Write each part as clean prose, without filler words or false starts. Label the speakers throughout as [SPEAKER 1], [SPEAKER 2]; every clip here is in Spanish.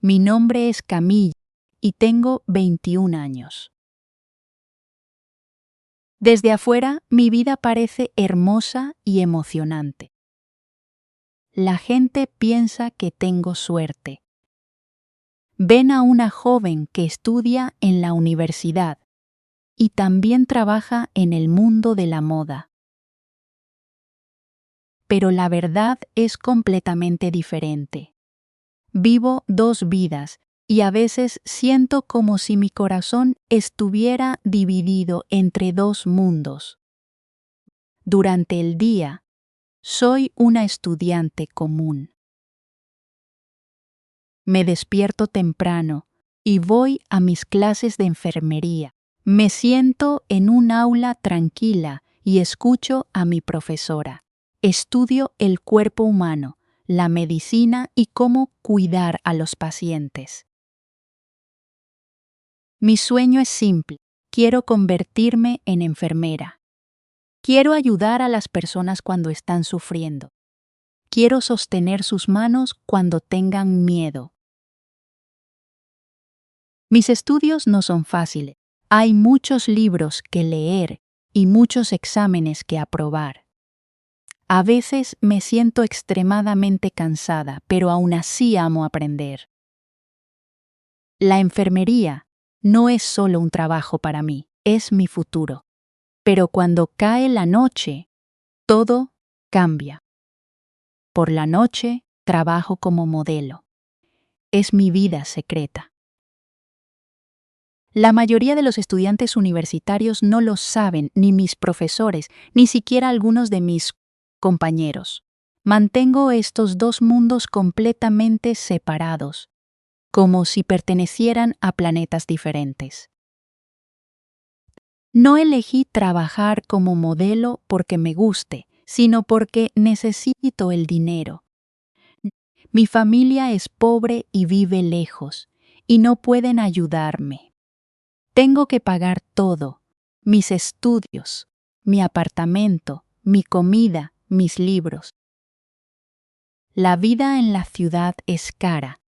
[SPEAKER 1] Mi nombre es Camille y tengo 21 años. Desde afuera, mi vida parece hermosa y emocionante. La gente piensa que tengo suerte. Ven a una joven que estudia en la universidad y también trabaja en el mundo de la moda. Pero la verdad es completamente diferente. Vivo dos vidas y a veces siento como si mi corazón estuviera dividido entre dos mundos. Durante el día, soy una estudiante común. Me despierto temprano y voy a mis clases de enfermería. Me siento en un aula tranquila y escucho a mi profesora. Estudio el cuerpo humano, la medicina y cómo cuidar a los pacientes. Mi sueño es simple. Quiero convertirme en enfermera. Quiero ayudar a las personas cuando están sufriendo. Quiero sostener sus manos cuando tengan miedo. Mis estudios no son fáciles. Hay muchos libros que leer y muchos exámenes que aprobar. A veces me siento extremadamente cansada, pero aún así amo aprender. La enfermería no es solo un trabajo para mí, es mi futuro. Pero cuando cae la noche, todo cambia. Por la noche trabajo como modelo. Es mi vida secreta. La mayoría de los estudiantes universitarios no lo saben, ni mis profesores, ni siquiera algunos de mis compañeros. Mantengo estos dos mundos completamente separados, como si pertenecieran a planetas diferentes. No elegí trabajar como modelo porque me guste, sino porque necesito el dinero. Mi familia es pobre y vive lejos, y no pueden ayudarme. Tengo que pagar todo: mis estudios, mi apartamento, mi comida, mis libros. La vida en la ciudad es cara,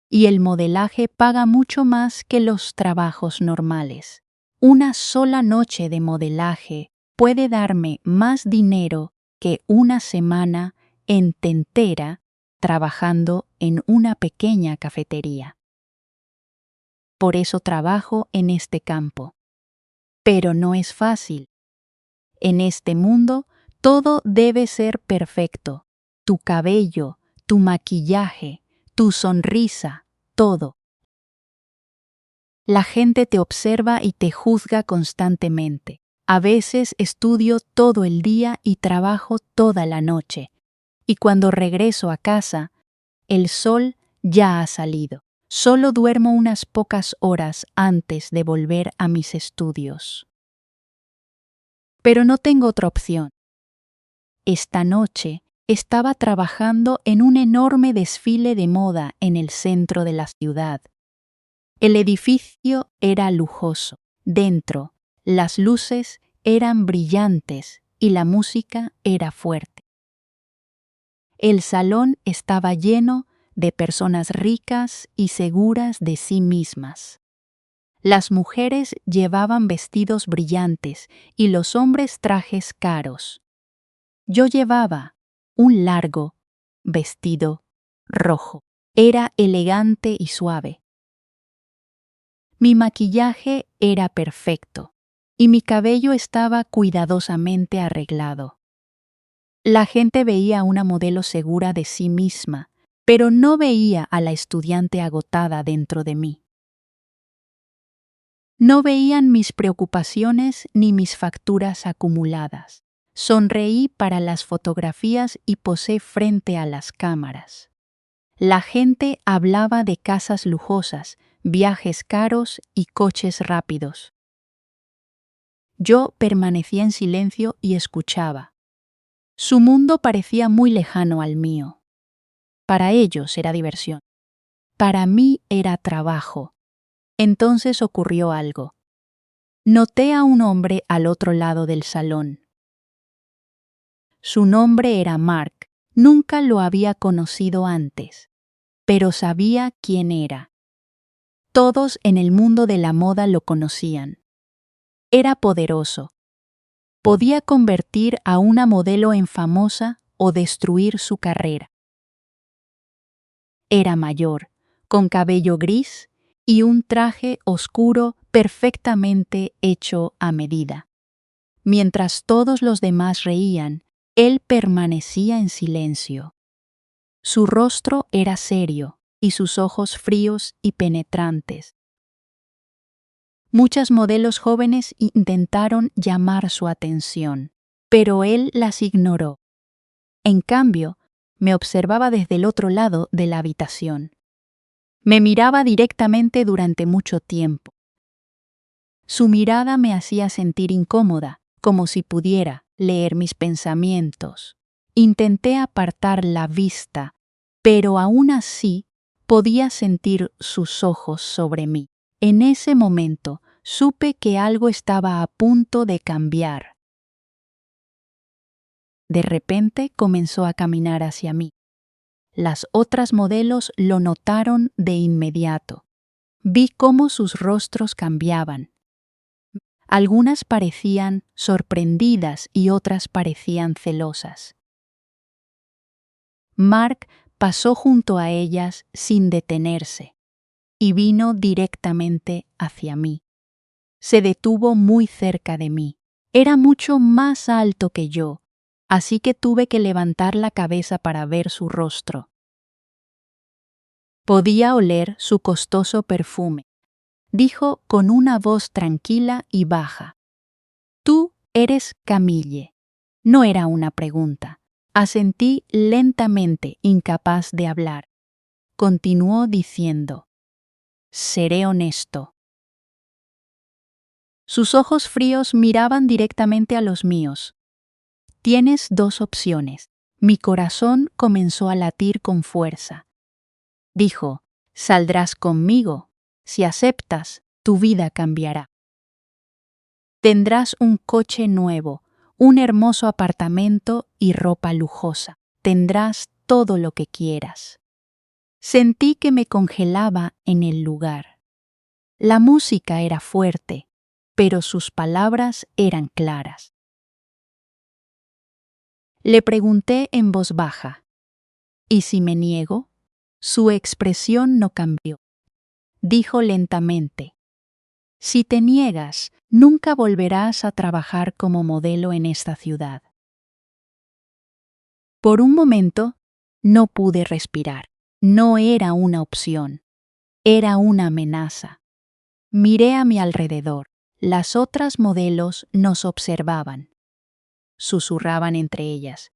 [SPEAKER 1] y el modelaje paga mucho más que los trabajos normales. Una sola noche de modelaje puede darme más dinero que una semana entera trabajando en una pequeña cafetería. Por eso trabajo en este campo. Pero no es fácil. En este mundo, todo debe ser perfecto. Tu cabello, tu maquillaje, tu sonrisa, todo. La gente te observa y te juzga constantemente. A veces estudio todo el día y trabajo toda la noche. Y cuando regreso a casa, el sol ya ha salido. Solo duermo unas pocas horas antes de volver a mis estudios. Pero no tengo otra opción. Esta noche estaba trabajando en un enorme desfile de moda en el centro de la ciudad. El edificio era lujoso. Dentro, las luces eran brillantes y la música era fuerte. El salón estaba lleno de personas ricas y seguras de sí mismas. Las mujeres llevaban vestidos brillantes y los hombres trajes caros. Yo llevaba un largo vestido rojo. Era elegante y suave. Mi maquillaje era perfecto y mi cabello estaba cuidadosamente arreglado. La gente veía a una modelo segura de sí misma, pero no veía a la estudiante agotada dentro de mí. No veían mis preocupaciones ni mis facturas acumuladas. Sonreí para las fotografías y posé frente a las cámaras. La gente hablaba de casas lujosas, viajes caros y coches rápidos. Yo permanecía en silencio y escuchaba. Su mundo parecía muy lejano al mío. Para ellos era diversión. Para mí era trabajo. Entonces ocurrió algo. Noté a un hombre al otro lado del salón. Su nombre era Mark. Nunca lo había conocido antes, pero sabía quién era. Todos en el mundo de la moda lo conocían. Era poderoso. Podía convertir a una modelo en famosa o destruir su carrera. Era mayor, con cabello gris y un traje oscuro perfectamente hecho a medida. Mientras todos los demás reían, él permanecía en silencio. Su rostro era serio y sus ojos fríos y penetrantes. Muchas modelos jóvenes intentaron llamar su atención, pero él las ignoró. En cambio, me observaba desde el otro lado de la habitación. Me miraba directamente durante mucho tiempo. Su mirada me hacía sentir incómoda, como si pudiera leer mis pensamientos. Intenté apartar la vista, pero aún así podía sentir sus ojos sobre mí. En ese momento supe que algo estaba a punto de cambiar. De repente comenzó a caminar hacia mí. Las otras modelos lo notaron de inmediato. Vi cómo sus rostros cambiaban. Algunas parecían sorprendidas y otras parecían celosas. Mark pasó junto a ellas sin detenerse y vino directamente hacia mí. Se detuvo muy cerca de mí. Era mucho más alto que yo, así que tuve que levantar la cabeza para ver su rostro. Podía oler su costoso perfume. Dijo con una voz tranquila y baja: «Tú eres Camille». No era una pregunta. Asentí lentamente, incapaz de hablar. Continuó diciendo: «Seré honesto». Sus ojos fríos miraban directamente a los míos. «Tienes dos opciones». Mi corazón comenzó a latir con fuerza. Dijo: «Saldrás conmigo. Si aceptas, tu vida cambiará. Tendrás un coche nuevo, un hermoso apartamento y ropa lujosa. Tendrás todo lo que quieras». Sentí que me congelaba en el lugar. La música era fuerte, pero sus palabras eran claras. Le pregunté en voz baja: «¿Y si me niego?». Su expresión no cambió. Dijo lentamente: «Si te niegas, nunca volverás a trabajar como modelo en esta ciudad». Por un momento, no pude respirar. No era una opción. Era una amenaza. Miré a mi alrededor. Las otras modelos nos observaban. Susurraban entre ellas.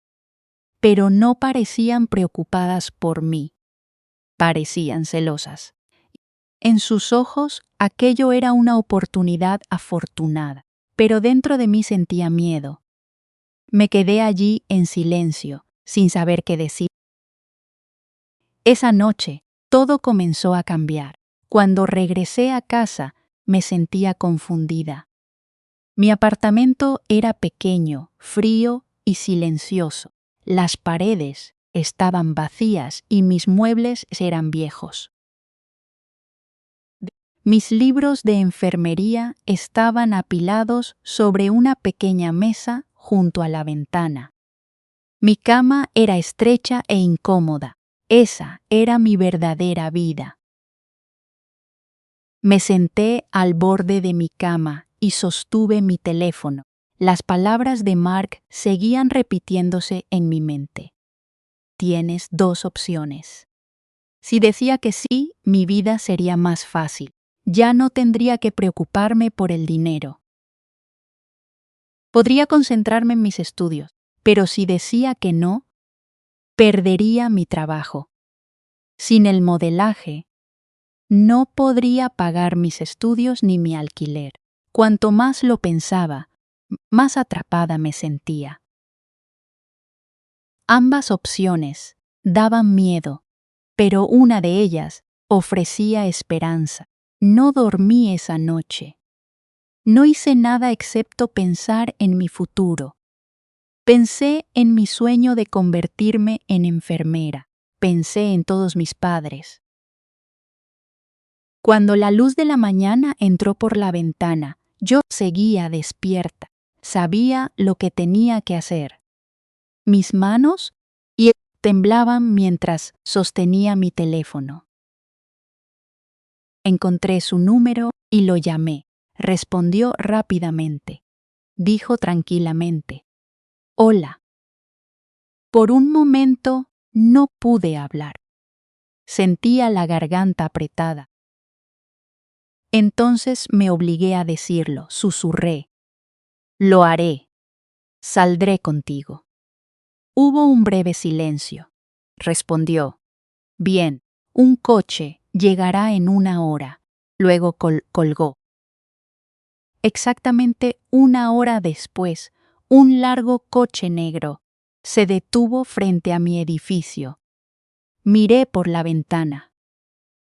[SPEAKER 1] Pero no parecían preocupadas por mí. Parecían celosas. En sus ojos, aquello era una oportunidad afortunada, pero dentro de mí sentía miedo. Me quedé allí en silencio, sin saber qué decir. Esa noche, todo comenzó a cambiar. Cuando regresé a casa, me sentía confundida. Mi apartamento era pequeño, frío y silencioso. Las paredes estaban vacías y mis muebles eran viejos. Mis libros de enfermería estaban apilados sobre una pequeña mesa junto a la ventana. Mi cama era estrecha e incómoda. Esa era mi verdadera vida. Me senté al borde de mi cama y sostuve mi teléfono. Las palabras de Mark seguían repitiéndose en mi mente. Tienes dos opciones. Si decía que sí, mi vida sería más fácil. Ya no tendría que preocuparme por el dinero. Podría concentrarme en mis estudios, pero si decía que no, perdería mi trabajo. Sin el modelaje, no podría pagar mis estudios ni mi alquiler. Cuanto más lo pensaba, más atrapada me sentía. Ambas opciones daban miedo, pero una de ellas ofrecía esperanza. No dormí esa noche. No hice nada excepto pensar en mi futuro. Pensé en mi sueño de convertirme en enfermera. pensé en todos mis padres. Cuando la luz de la mañana entró por la ventana, yo seguía despierta. Sabía lo que tenía que hacer. Mis manos temblaban mientras sostenía mi teléfono. Encontré su número y lo llamé. Respondió rápidamente. Dijo tranquilamente: «Hola». Por un momento no pude hablar. Sentía la garganta apretada. Entonces me obligué a decirlo, susurré: «Lo haré. Saldré contigo». Hubo un breve silencio. Respondió: «Bien, un coche llegará en 1 hora». Luego colgó. Exactamente 1 hora después, un largo coche negro se detuvo frente a mi edificio. Miré por la ventana.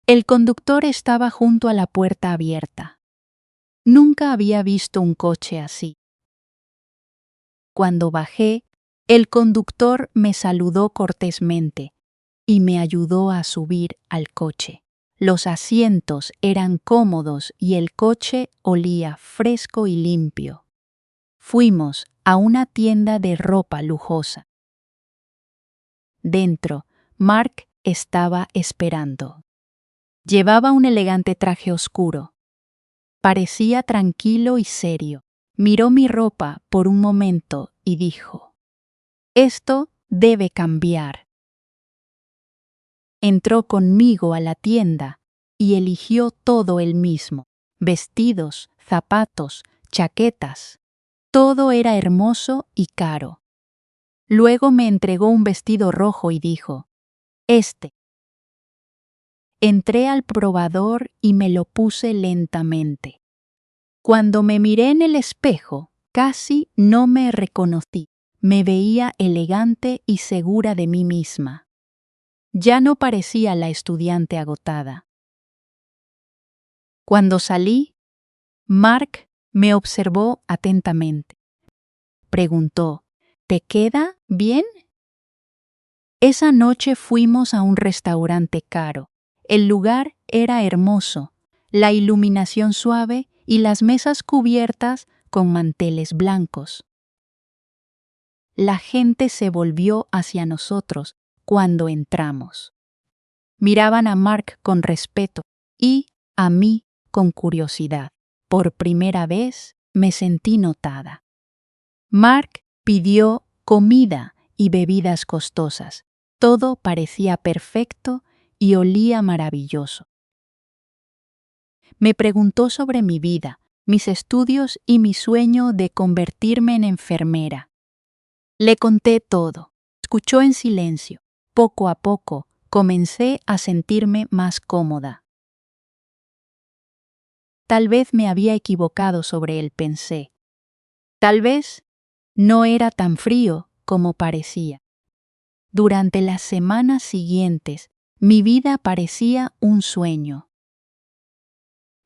[SPEAKER 1] El conductor estaba junto a la puerta abierta. Nunca había visto un coche así. Cuando bajé, el conductor me saludó cortésmente y me ayudó a subir al coche. Los asientos eran cómodos y el coche olía fresco y limpio. Fuimos a una tienda de ropa lujosa. Dentro, Mark estaba esperando. Llevaba un elegante traje oscuro. Parecía tranquilo y serio. Miró mi ropa por un momento y dijo: «Esto debe cambiar». Entró conmigo a la tienda y eligió todo él mismo: vestidos, zapatos, chaquetas. Todo era hermoso y caro. Luego me entregó un vestido rojo y dijo: «Este». Entré al probador y me lo puse lentamente. Cuando me miré en el espejo, casi no me reconocí. Me veía elegante y segura de mí misma. Ya no parecía la estudiante agotada. Cuando salí, Mark me observó atentamente. Preguntó: «¿Te queda bien?». Esa noche fuimos a un restaurante caro. El lugar era hermoso, la iluminación suave y las mesas cubiertas con manteles blancos. La gente se volvió hacia nosotros cuando entramos. Miraban a Mark con respeto y a mí con curiosidad. Por primera vez me sentí notada. Mark pidió comida y bebidas costosas. Todo parecía perfecto y olía maravilloso. Me preguntó sobre mi vida, mis estudios y mi sueño de convertirme en enfermera. Le conté todo. Escuchó en silencio. Poco a poco comencé a sentirme más cómoda. Tal vez me había equivocado sobre él, pensé. Tal vez no era tan frío como parecía. Durante las semanas siguientes, mi vida parecía un sueño.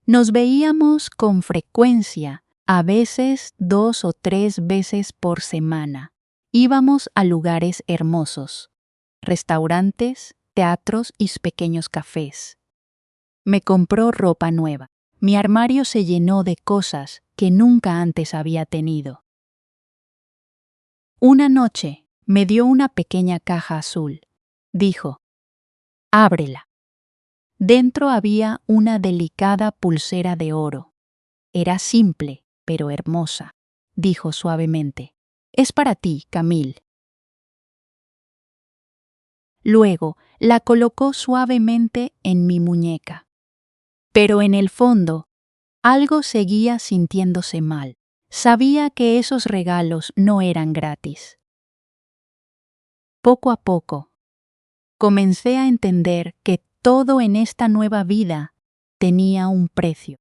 [SPEAKER 1] Nos veíamos con frecuencia, a veces 2 o 3 veces por semana. Íbamos a lugares hermosos, restaurantes, teatros y pequeños cafés. Me compró ropa nueva. Mi armario se llenó de cosas que nunca antes había tenido. Una noche me dio una pequeña caja azul. Dijo: «Ábrela». Dentro había una delicada pulsera de oro. Era simple, pero hermosa. Dijo suavemente: «Es para ti, Camille». Luego la colocó suavemente en mi muñeca. Pero en el fondo, algo seguía sintiéndose mal. Sabía que esos regalos no eran gratis. Poco a poco, comencé a entender que todo en esta nueva vida tenía un precio.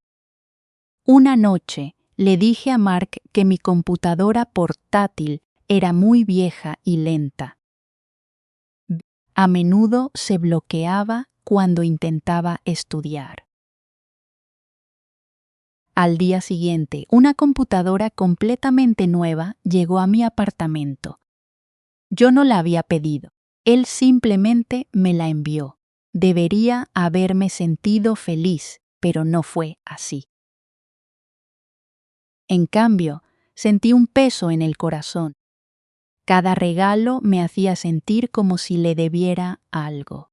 [SPEAKER 1] Una noche le dije a Mark que mi computadora portátil era muy vieja y lenta. A menudo se bloqueaba cuando intentaba estudiar. Al día siguiente, una computadora completamente nueva llegó a mi apartamento. Yo no la había pedido. Él simplemente me la envió. Debería haberme sentido feliz, pero no fue así. En cambio, sentí un peso en el corazón. Cada regalo me hacía sentir como si le debiera algo.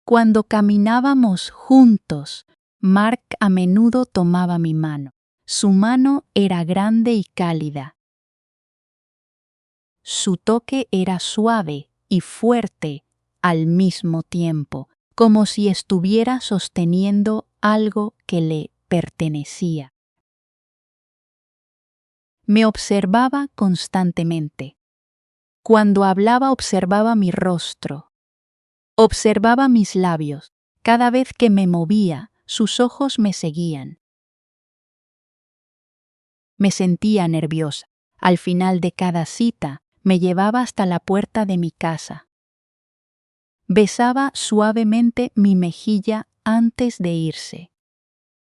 [SPEAKER 1] Cuando caminábamos juntos, Mark a menudo tomaba mi mano. Su mano era grande y cálida. Su toque era suave y fuerte al mismo tiempo, como si estuviera sosteniendo algo que le pertenecía. Me observaba constantemente. Cuando hablaba observaba mi rostro. Observaba mis labios. Cada vez que me movía, sus ojos me seguían. Me sentía nerviosa. Al final de cada cita, me llevaba hasta la puerta de mi casa. Besaba suavemente mi mejilla antes de irse.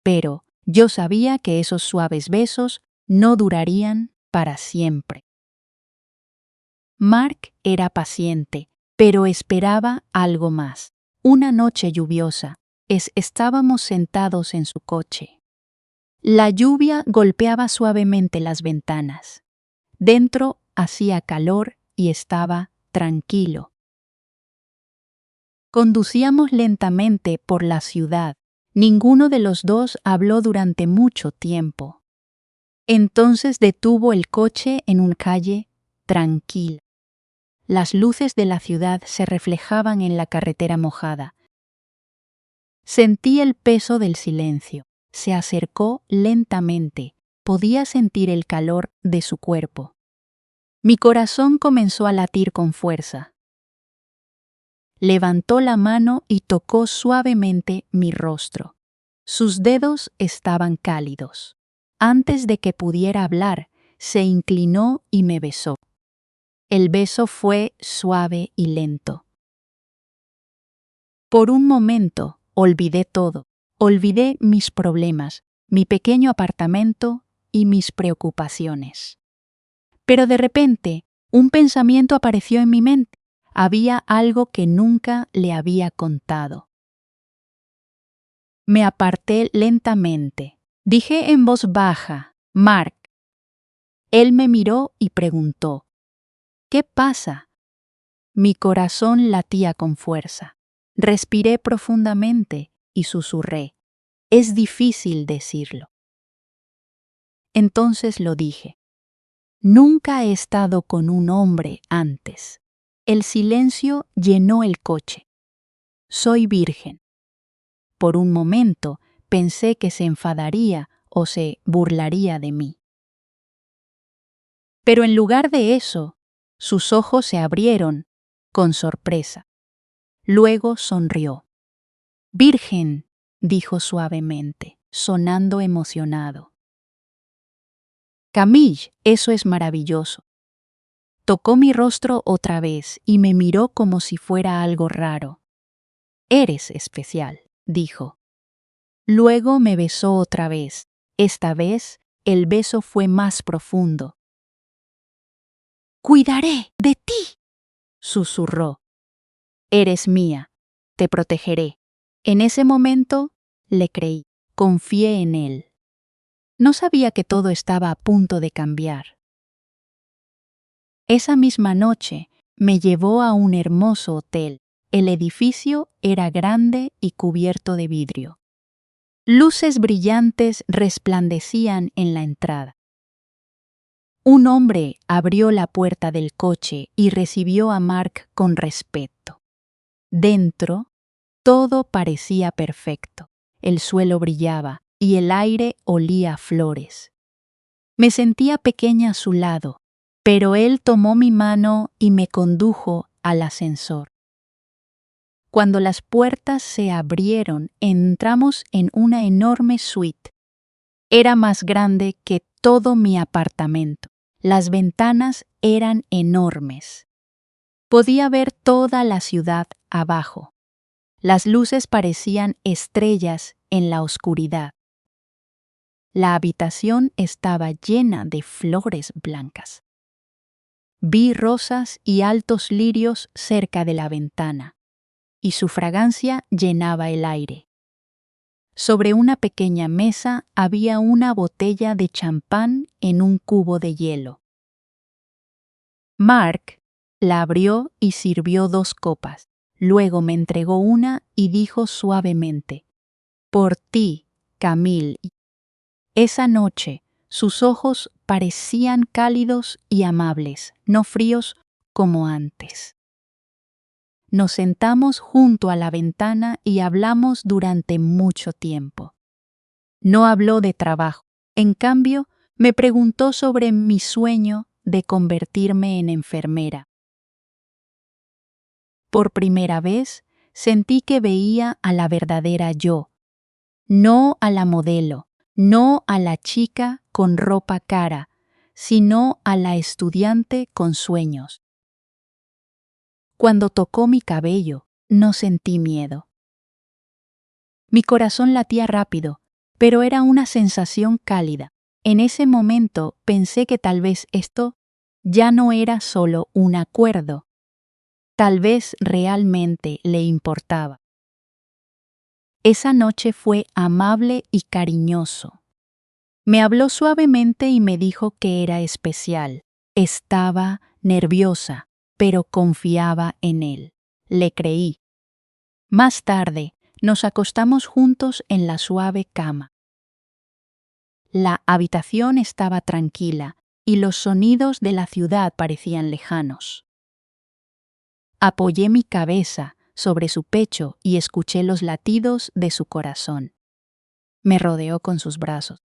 [SPEAKER 1] Pero yo sabía que esos suaves besos no durarían para siempre. Mark era paciente, pero esperaba algo más. Una noche lluviosa, estábamos sentados en su coche. La lluvia golpeaba suavemente las ventanas. Dentro hacía calor y estaba tranquilo. Conducíamos lentamente por la ciudad. Ninguno de los dos habló durante mucho tiempo. Entonces detuvo el coche en una calle tranquila. Las luces de la ciudad se reflejaban en la carretera mojada. Sentí el peso del silencio. Se acercó lentamente. Podía sentir el calor de su cuerpo. Mi corazón comenzó a latir con fuerza. Levantó la mano y tocó suavemente mi rostro. Sus dedos estaban cálidos. Antes de que pudiera hablar, se inclinó y me besó. El beso fue suave y lento. Por un momento olvidé todo. Olvidé mis problemas, mi pequeño apartamento y mis preocupaciones. Pero de repente, un pensamiento apareció en mi mente. Había algo que nunca le había contado. Me aparté lentamente. Dije en voz baja, Mark. Él me miró y preguntó, ¿qué pasa? Mi corazón latía con fuerza. Respiré profundamente y susurré, es difícil decirlo. Entonces lo dije, nunca he estado con un hombre antes. El silencio llenó el coche. Soy virgen. Por un momento pensé que se enfadaría o se burlaría de mí. Pero en lugar de eso, sus ojos se abrieron con sorpresa. Luego sonrió. Virgen, dijo suavemente, sonando emocionado. Camille, eso es maravilloso. Tocó mi rostro otra vez y me miró como si fuera algo raro. Eres especial, dijo. Luego me besó otra vez. Esta vez el beso fue más profundo. Cuidaré de ti, susurró. Eres mía, te protegeré. En ese momento le creí, confié en él. No sabía que todo estaba a punto de cambiar. Esa misma noche me llevó a un hermoso hotel. El edificio era grande y cubierto de vidrio. Luces brillantes resplandecían en la entrada. Un hombre abrió la puerta del coche y recibió a Mark con respeto. Dentro, todo parecía perfecto. El suelo brillaba y el aire olía a flores. Me sentía pequeña a su lado, pero él tomó mi mano y me condujo al ascensor. Cuando las puertas se abrieron, entramos en una enorme suite. Era más grande que todo mi apartamento. Las ventanas eran enormes. Podía ver toda la ciudad abajo. Las luces parecían estrellas en la oscuridad. La habitación estaba llena de flores blancas. Vi rosas y altos lirios cerca de la ventana, y su fragancia llenaba el aire. Sobre una pequeña mesa había una botella de champán en un cubo de hielo. Mark la abrió y sirvió 2 copas. Luego me entregó una y dijo suavemente: «Por ti, Camille». Esa noche, sus ojos parecían cálidos y amables, no fríos como antes. Nos sentamos junto a la ventana y hablamos durante mucho tiempo. No habló de trabajo. En cambio, me preguntó sobre mi sueño de convertirme en enfermera. Por primera vez, sentí que veía a la verdadera yo, no a la modelo, no a la chica con ropa cara, sino a la estudiante con sueños. Cuando tocó mi cabello, no sentí miedo. Mi corazón latía rápido, pero era una sensación cálida. En ese momento pensé que tal vez esto ya no era solo un acuerdo. Tal vez realmente le importaba. Esa noche fue amable y cariñoso. Me habló suavemente y me dijo que era especial. Estaba nerviosa, pero confiaba en él. Le creí. Más tarde, nos acostamos juntos en la suave cama. La habitación estaba tranquila y los sonidos de la ciudad parecían lejanos. Apoyé mi cabeza sobre su pecho y escuché los latidos de su corazón. Me rodeó con sus brazos.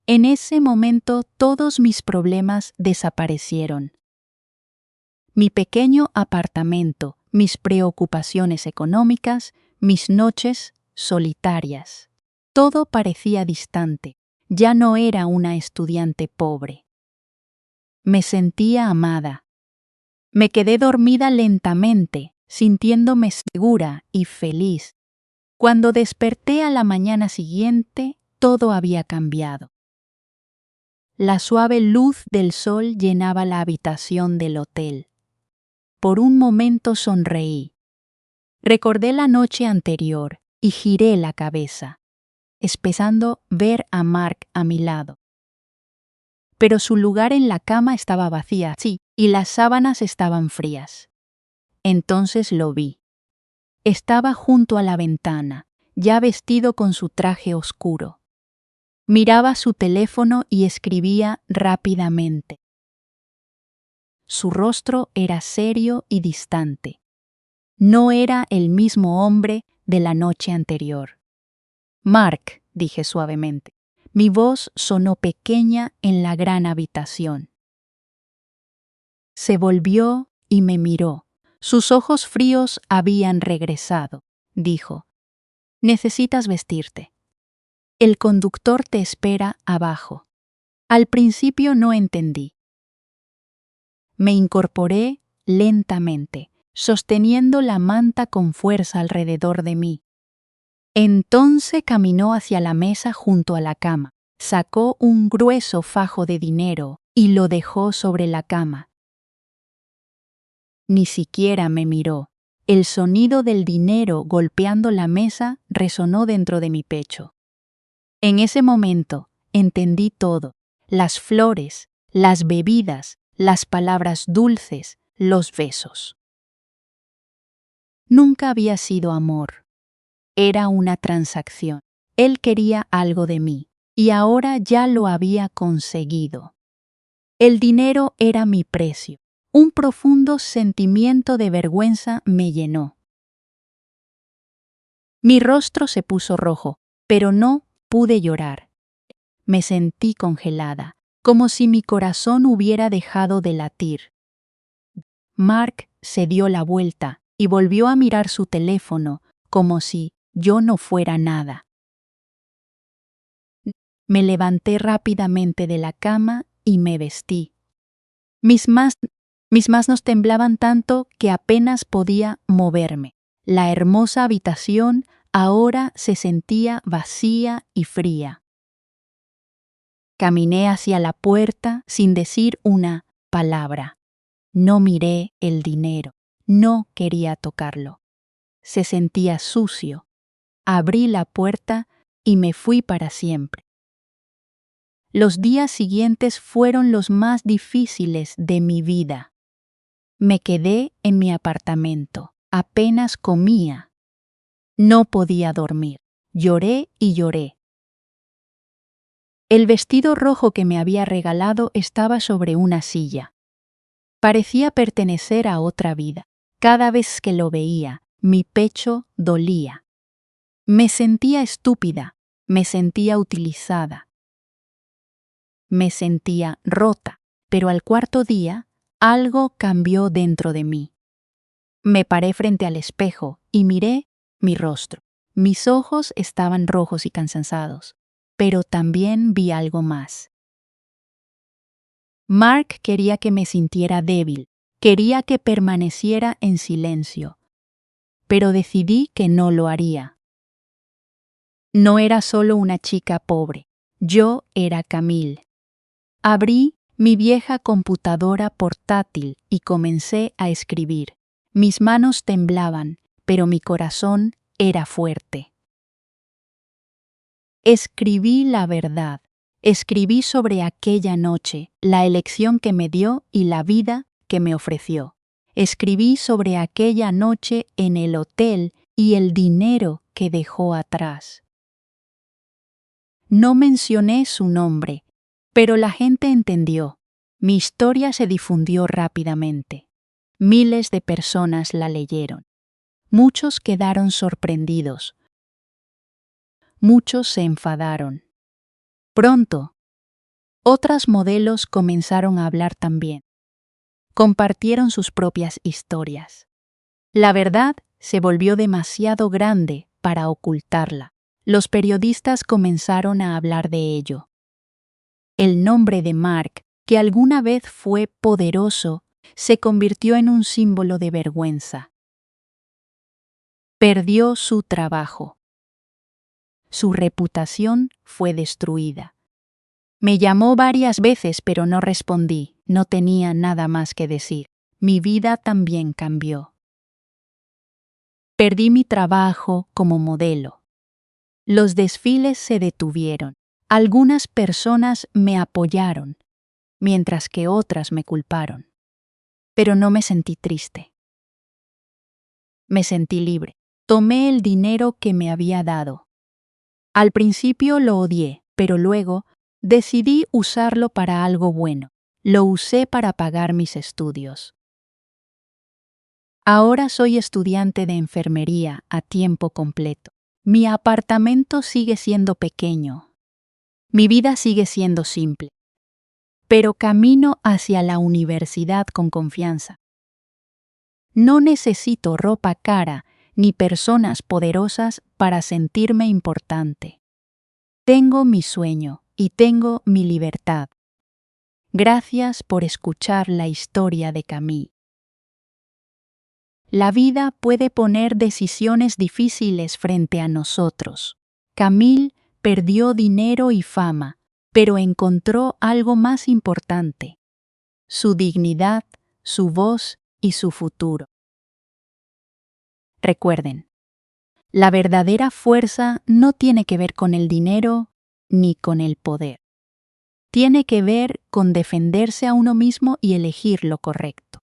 [SPEAKER 1] En ese momento todos mis problemas desaparecieron. Mi pequeño apartamento, mis preocupaciones económicas, mis noches solitarias. Todo parecía distante. Ya no era una estudiante pobre. Me sentía amada. Me quedé dormida lentamente, sintiéndome segura y feliz. Cuando desperté a la mañana siguiente, todo había cambiado. La suave luz del sol llenaba la habitación del hotel. Por un momento sonreí. Recordé la noche anterior y giré la cabeza, esperando ver a Mark a mi lado. Pero su lugar en la cama estaba vacía, sí, y las sábanas estaban frías. Entonces lo vi. Estaba junto a la ventana, ya vestido con su traje oscuro. Miraba su teléfono y escribía rápidamente. Su rostro era serio y distante. No era el mismo hombre de la noche anterior. «Mark», dije suavemente. Mi voz sonó pequeña en la gran habitación. Se volvió y me miró. Sus ojos fríos habían regresado. Dijo: «Necesitas vestirte. El conductor te espera abajo». Al principio no entendí. Me incorporé lentamente, sosteniendo la manta con fuerza alrededor de mí. Entonces caminó hacia la mesa junto a la cama, sacó un grueso fajo de dinero y lo dejó sobre la cama. Ni siquiera me miró. El sonido del dinero golpeando la mesa resonó dentro de mi pecho. En ese momento entendí todo: las flores, las bebidas, las palabras dulces, los besos. Nunca había sido amor. Era una transacción. Él quería algo de mí, y ahora ya lo había conseguido. El dinero era mi precio. Un profundo sentimiento de vergüenza me llenó. Mi rostro se puso rojo, pero no pude llorar. Me sentí congelada, como si mi corazón hubiera dejado de latir. Mark se dio la vuelta y volvió a mirar su teléfono como si yo no fuera nada. Me levanté rápidamente de la cama y me vestí. Mis manos temblaban tanto que apenas podía moverme. La hermosa habitación ahora se sentía vacía y fría. Caminé hacia la puerta sin decir una palabra. No miré el dinero. No quería tocarlo. Se sentía sucio. Abrí la puerta y me fui para siempre. Los días siguientes fueron los más difíciles de mi vida. Me quedé en mi apartamento. Apenas comía. No podía dormir. Lloré y lloré. El vestido rojo que me había regalado estaba sobre una silla. Parecía pertenecer a otra vida. Cada vez que lo veía, mi pecho dolía. Me sentía estúpida, me sentía utilizada. Me sentía rota, pero al cuarto día, algo cambió dentro de mí. Me paré frente al espejo y miré mi rostro. Mis ojos estaban rojos y cansados, pero también vi algo más. Mark quería que me sintiera débil, quería que permaneciera en silencio, pero decidí que no lo haría. No era solo una chica pobre, yo era Camille. Abrí mi vieja computadora portátil y comencé a escribir. Mis manos temblaban, pero mi corazón era fuerte. Escribí la verdad. Escribí sobre aquella noche, la elección que me dio y la vida que me ofreció. Escribí sobre aquella noche en el hotel y el dinero que dejó atrás. No mencioné su nombre, pero la gente entendió. Mi historia se difundió rápidamente. Miles de personas la leyeron. Muchos quedaron sorprendidos. Muchos se enfadaron. Pronto, otras modelos comenzaron a hablar también. Compartieron sus propias historias. La verdad se volvió demasiado grande para ocultarla. Los periodistas comenzaron a hablar de ello. El nombre de Mark, que alguna vez fue poderoso, se convirtió en un símbolo de vergüenza. Perdió su trabajo. Su reputación fue destruida. Me llamó varias veces, pero no respondí. No tenía nada más que decir. Mi vida también cambió. Perdí mi trabajo como modelo. Los desfiles se detuvieron. Algunas personas me apoyaron, mientras que otras me culparon. Pero no me sentí triste. Me sentí libre. Tomé el dinero que me había dado. Al principio lo odié, pero luego decidí usarlo para algo bueno. Lo usé para pagar mis estudios. Ahora soy estudiante de enfermería a tiempo completo. Mi apartamento sigue siendo pequeño. Mi vida sigue siendo simple. Pero camino hacia la universidad con confianza. No necesito ropa cara ni personas poderosas para sentirme importante. Tengo mi sueño y tengo mi libertad. Gracias por escuchar la historia de Camille. La vida puede poner decisiones difíciles frente a nosotros. Camille perdió dinero y fama, pero encontró algo más importante: su dignidad, su voz y su futuro. Recuerden, la verdadera fuerza no tiene que ver con el dinero ni con el poder. Tiene que ver con defenderse a uno mismo y elegir lo correcto.